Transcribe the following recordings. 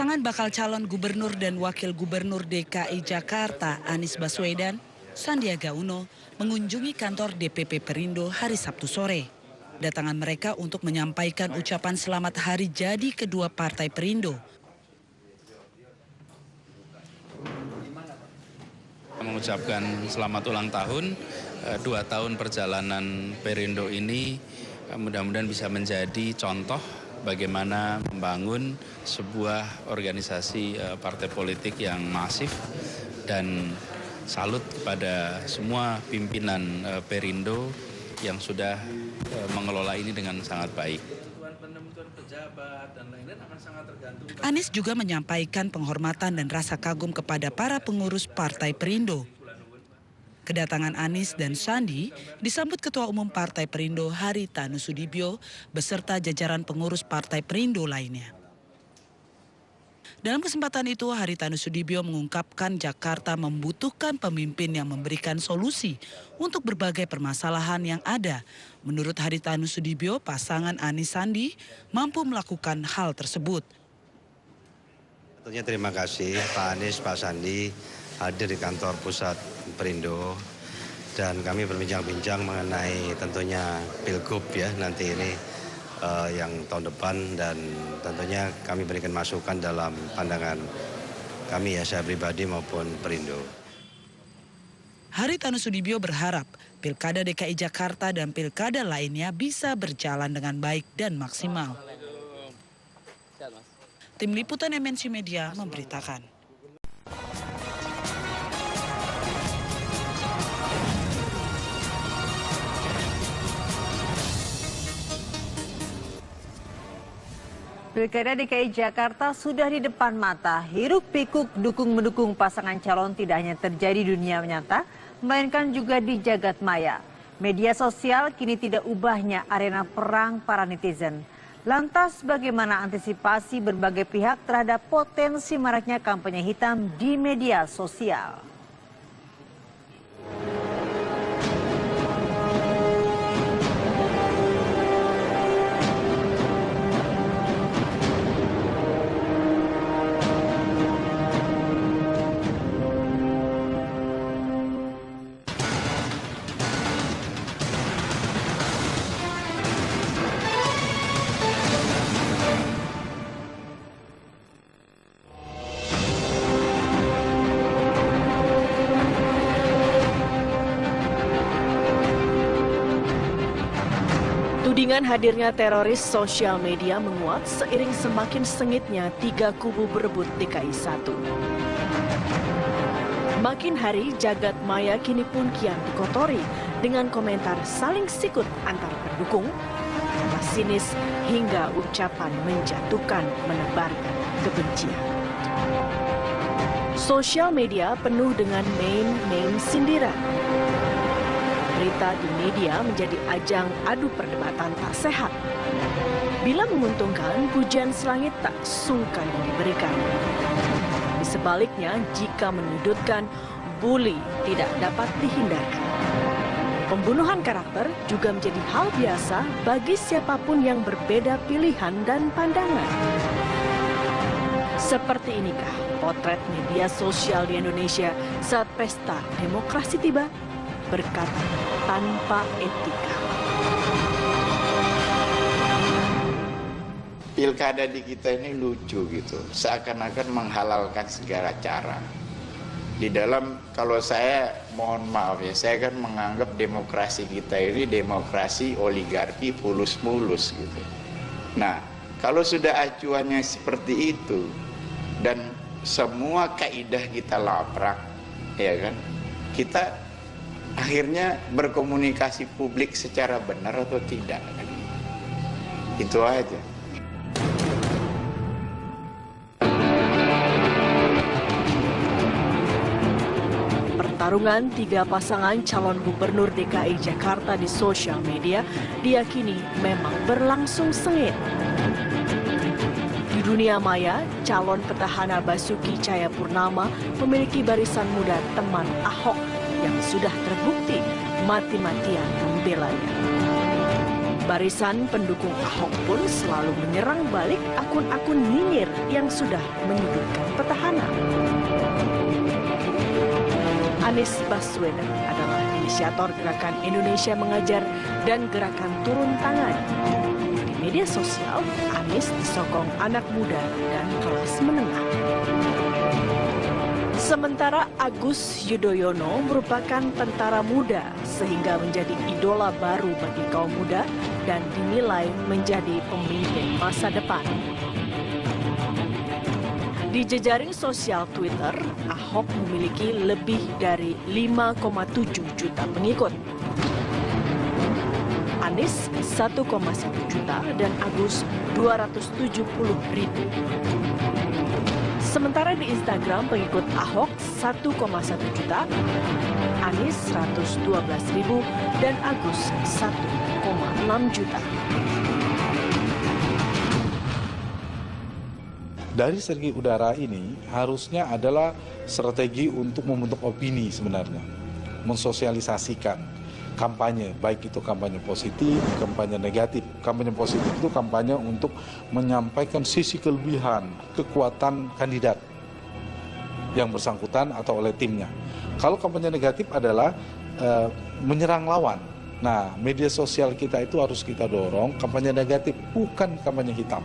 Pasangan bakal calon gubernur dan wakil gubernur DKI Jakarta Anies Baswedan, Sandiaga Uno mengunjungi kantor DPP Perindo hari Sabtu sore. Datangan mereka untuk menyampaikan ucapan selamat hari jadi kedua partai Perindo. Mengucapkan selamat ulang tahun, 2 tahun perjalanan Perindo ini mudah-mudahan bisa menjadi contoh bagaimana membangun sebuah organisasi partai politik yang masif, dan salut kepada semua pimpinan Perindo yang sudah mengelola ini dengan sangat baik. Anies juga menyampaikan penghormatan dan rasa kagum kepada para pengurus Partai Perindo. Kedatangan Anies dan Sandi disambut Ketua Umum Partai Perindo Haritanu Sudibyo beserta jajaran pengurus Partai Perindo lainnya. Dalam kesempatan itu, Haritanu Sudibyo mengungkapkan Jakarta membutuhkan pemimpin yang memberikan solusi untuk berbagai permasalahan yang ada. Menurut Haritanu Sudibyo, pasangan Anies Sandi mampu melakukan hal tersebut. Tentunya terima kasih Pak Anies, Pak Sandi hadir di kantor pusat Perindo, dan kami berbincang-bincang mengenai tentunya Pilgub ya nanti ini yang tahun depan, dan tentunya kami berikan masukan dalam pandangan kami ya, saya pribadi maupun Perindo. Haritanu Sudibyo berharap Pilkada DKI Jakarta dan pilkada lainnya bisa berjalan dengan baik dan maksimal. Tim Liputan MNC Media memberitakan. Pilkada DKI Jakarta sudah di depan mata. Hiruk-pikuk dukung-mendukung pasangan calon tidak hanya terjadi di dunia nyata, melainkan juga di jagat maya. Media sosial kini tidak ubahnya arena perang para netizen. Lantas bagaimana antisipasi berbagai pihak terhadap potensi maraknya kampanye hitam di media sosial? Tudingan hadirnya teroris sosial media menguat seiring semakin sengitnya 3 kubu berebut DKI 1. Makin hari jagat maya kini pun kian dikotori dengan komentar saling sikut antar pendukung, sinis hingga ucapan menjatuhkan menebarkan kebencian. Sosial media penuh dengan meme sindiran. Berita di media menjadi ajang adu perdebatan tak sehat. Bila menguntungkan, pujian selangit tak sungkan diberikan. Di sebaliknya, jika menyudutkan, bully tidak dapat dihindarkan. Pembunuhan karakter juga menjadi hal biasa bagi siapapun yang berbeda pilihan dan pandangan. Seperti inikah potret media sosial di Indonesia saat pesta demokrasi tiba? Berkata tanpa etika. Pilkada di kita ini lucu gitu, seakan-akan menghalalkan segala cara. Di dalam, kalau saya mohon maaf ya, saya kan menganggap demokrasi kita ini demokrasi oligarki fulus-mulus gitu. Nah, kalau sudah acuannya seperti itu dan semua kaidah kita laprak, ya kan, kita akhirnya berkomunikasi publik secara benar atau tidak. Itu aja. Pertarungan 3 pasangan calon gubernur DKI Jakarta di sosial media diyakini memang berlangsung sengit. Di dunia maya, calon petahana Basuki Cahayapurnama memiliki barisan muda teman Ahok yang sudah terbukti mati-matian membelanya. Barisan pendukung Ahok pun selalu menyerang balik akun-akun nyinyir yang sudah menyudutkan petahana. Anies Baswedan adalah inisiator gerakan Indonesia Mengajar dan gerakan turun tangan. Di media sosial, Anies disokong anak muda dan kelas menengah. Sementara Agus Yudhoyono merupakan tentara muda sehingga menjadi idola baru bagi kaum muda dan dinilai menjadi pemimpin masa depan. Di jejaring sosial Twitter, Ahok memiliki lebih dari 5,7 juta pengikut. Anies 1,1 juta dan Agus 270.000. Sementara di Instagram pengikut Ahok 1,1 juta, Anies 112.000 dan Agus 1,6 juta. Dari segi udara ini harusnya adalah strategi untuk membentuk opini sebenarnya. Mensosialisasikan kampanye, baik itu kampanye positif, kampanye negatif. Kampanye positif itu kampanye untuk menyampaikan sisi kelebihan, kekuatan kandidat yang bersangkutan atau oleh timnya. Kalau kampanye negatif adalah menyerang lawan. Nah, media sosial kita itu harus kita dorong kampanye negatif, bukan kampanye hitam.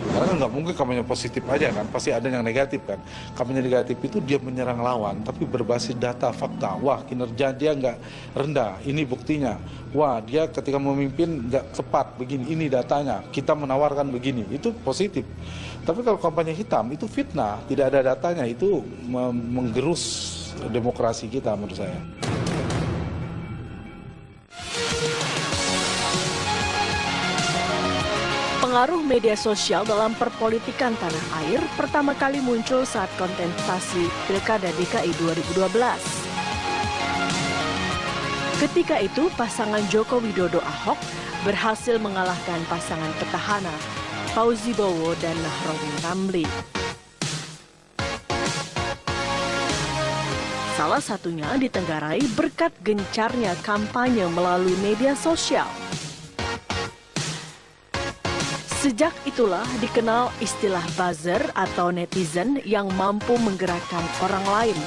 Karena nggak mungkin kampanye positif aja kan, pasti ada yang negatif kan. Kampanye negatif itu dia menyerang lawan, tapi berbasis data, fakta. Wah, kinerja dia nggak rendah, ini buktinya. Wah, dia ketika memimpin nggak tepat, begini, ini datanya. Kita menawarkan begini, itu positif. Tapi kalau kampanye hitam, itu fitnah, tidak ada datanya, itu menggerus demokrasi kita menurut saya. Pengaruh media sosial dalam perpolitikan tanah air pertama kali muncul saat kontestasi Pilkada DKI 2012. Ketika itu, pasangan Joko Widodo Ahok berhasil mengalahkan pasangan petahana Fauzi Bowo dan Nahdlatul Ramli. Salah satunya ditenggarai berkat gencarnya kampanye melalui media sosial. Sejak itulah dikenal istilah buzzer atau netizen yang mampu menggerakkan orang lain.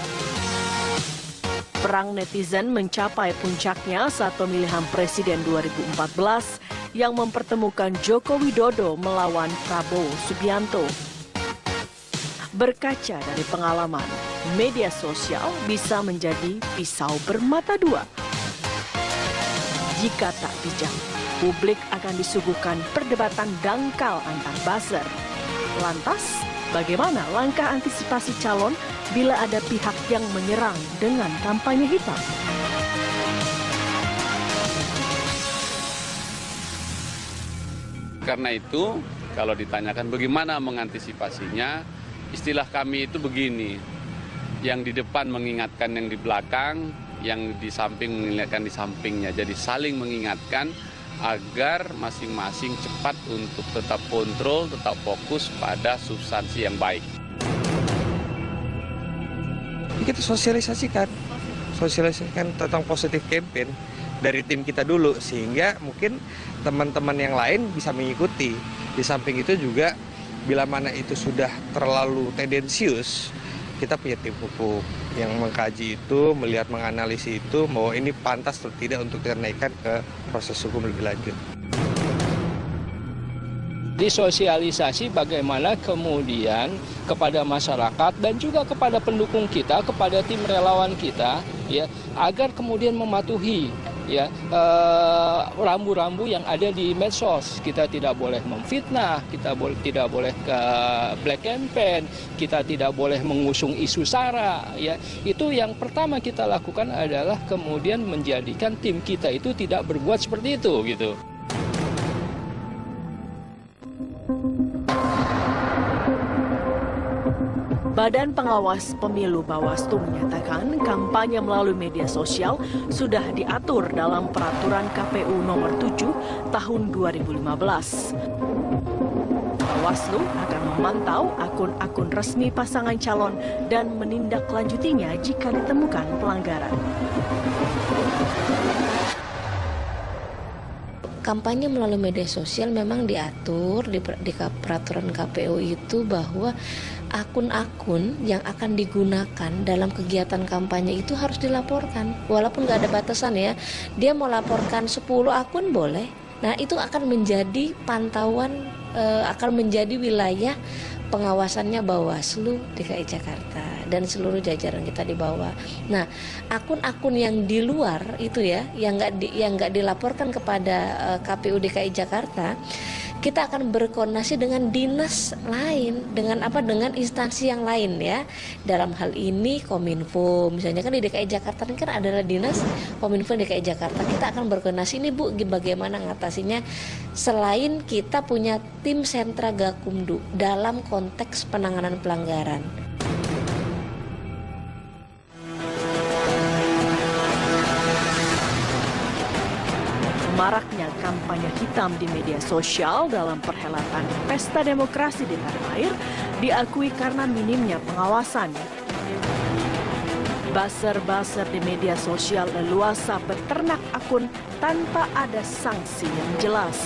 Perang netizen mencapai puncaknya saat pemilihan presiden 2014 yang mempertemukan Joko Widodo melawan Prabowo Subianto. Berkaca dari pengalaman, media sosial bisa menjadi pisau bermata dua. Jika tak bijak, publik akan disuguhkan perdebatan dangkal antar buzzer. Lantas, bagaimana langkah antisipasi calon bila ada pihak yang menyerang dengan kampanye hitam? Karena itu, kalau ditanyakan bagaimana mengantisipasinya, istilah kami itu begini, yang di depan mengingatkan yang di belakang, yang di samping mengingatkan di sampingnya. Jadi saling mengingatkan, agar masing-masing cepat untuk tetap kontrol, tetap fokus pada substansi yang baik. Kita sosialisasikan tentang positif campaign dari tim kita dulu, sehingga mungkin teman-teman yang lain bisa mengikuti. Di samping itu juga, bila mana itu sudah terlalu tendensius, kita punya tim hukum yang mengkaji itu, melihat, menganalisis itu, bahwa ini pantas atau tidak untuk dinaikkan ke proses hukum lebih lanjut. Disosialisasi bagaimana kemudian kepada masyarakat dan juga kepada pendukung kita, kepada tim relawan kita, ya, agar kemudian mematuhi ya rambu-rambu yang ada di medsos. Kita tidak boleh memfitnah, kita tidak boleh ke black campaign, kita tidak boleh mengusung isu sara. Ya, itu yang pertama kita lakukan adalah kemudian menjadikan tim kita itu tidak berbuat seperti itu, gitu. Badan Pengawas Pemilu Bawaslu menyatakan kampanye melalui media sosial sudah diatur dalam Peraturan KPU Nomor 7 Tahun 2015. Bawaslu akan memantau akun-akun resmi pasangan calon dan menindaklanjutinya jika ditemukan pelanggaran. kampanye melalui media sosial memang diatur di peraturan KPU itu bahwa akun-akun yang akan digunakan dalam kegiatan kampanye itu harus dilaporkan. Walaupun nggak ada batasan ya, dia mau laporkan 10 akun boleh. Nah itu akan menjadi pantauan, akan menjadi wilayah pengawasannya Bawaslu DKI Jakarta dan seluruh jajaran kita di bawah. Nah, akun-akun yang di luar itu ya, yang nggak dilaporkan kepada KPU DKI Jakarta, kita akan berkoordinasi dengan dinas lain, dengan instansi yang lain ya. Dalam hal ini Kominfo, misalnya kan di DKI Jakarta ini kan adalah dinas Kominfo DKI Jakarta. Kita akan berkoordinasi ini Bu, bagaimana ngatasinya selain kita punya tim sentra Gakumdu dalam konteks penanganan pelanggaran. Maraknya kampanye hitam di media sosial dalam perhelatan Pesta Demokrasi di tanah air diakui karena minimnya pengawasan. Buzzer-buzzer di media sosial leluasa beternak akun tanpa ada sanksi yang jelas.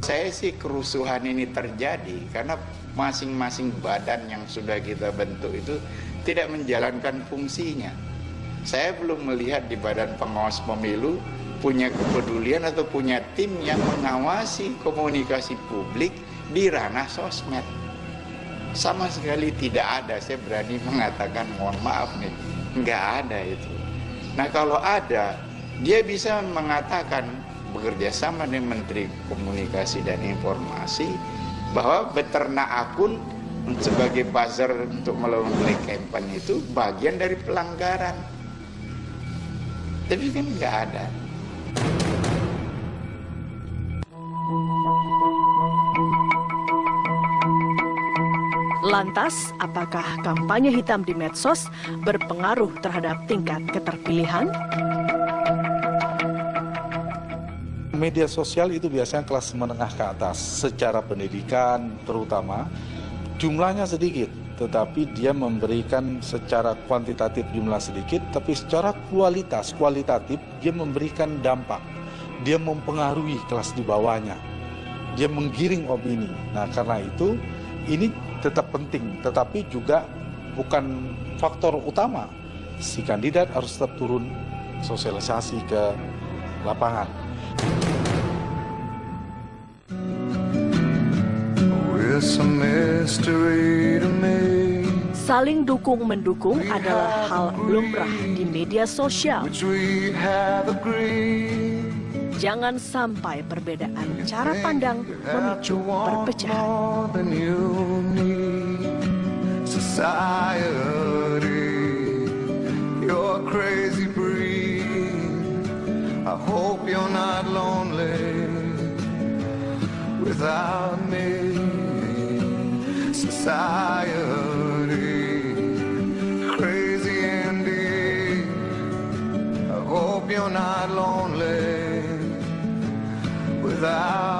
Saya sih kerusuhan ini terjadi karena masing-masing badan yang sudah kita bentuk itu tidak menjalankan fungsinya. Saya belum melihat di Badan Pengawas Pemilu punya kepedulian atau punya tim yang mengawasi komunikasi publik di ranah sosmed. Sama sekali tidak ada, saya berani mengatakan mohon maaf nih, nggak ada itu. Nah kalau ada, dia bisa mengatakan bekerja sama dengan Menteri Komunikasi dan Informasi bahwa beternak akun sebagai buzzer untuk melakukan black campaign itu bagian dari pelanggaran. Tapi kan nggak ada. Lantas, apakah kampanye hitam di medsos berpengaruh terhadap tingkat keterpilihan? Media sosial itu biasanya kelas menengah ke atas, secara pendidikan terutama, jumlahnya sedikit. Tetapi dia memberikan secara kuantitatif jumlah sedikit, tapi secara kualitatif dia memberikan dampak. Dia mempengaruhi kelas di bawahnya. Dia menggiring opini. Nah karena itu ini tetap penting, tetapi juga bukan faktor utama. Si kandidat harus tetap turun sosialisasi ke lapangan. Saling dukung-mendukung adalah hal lumrah di media sosial. Jangan sampai perbedaan cara pandang memicu perpecahan. Crazy indeed. I hope you're not lonely without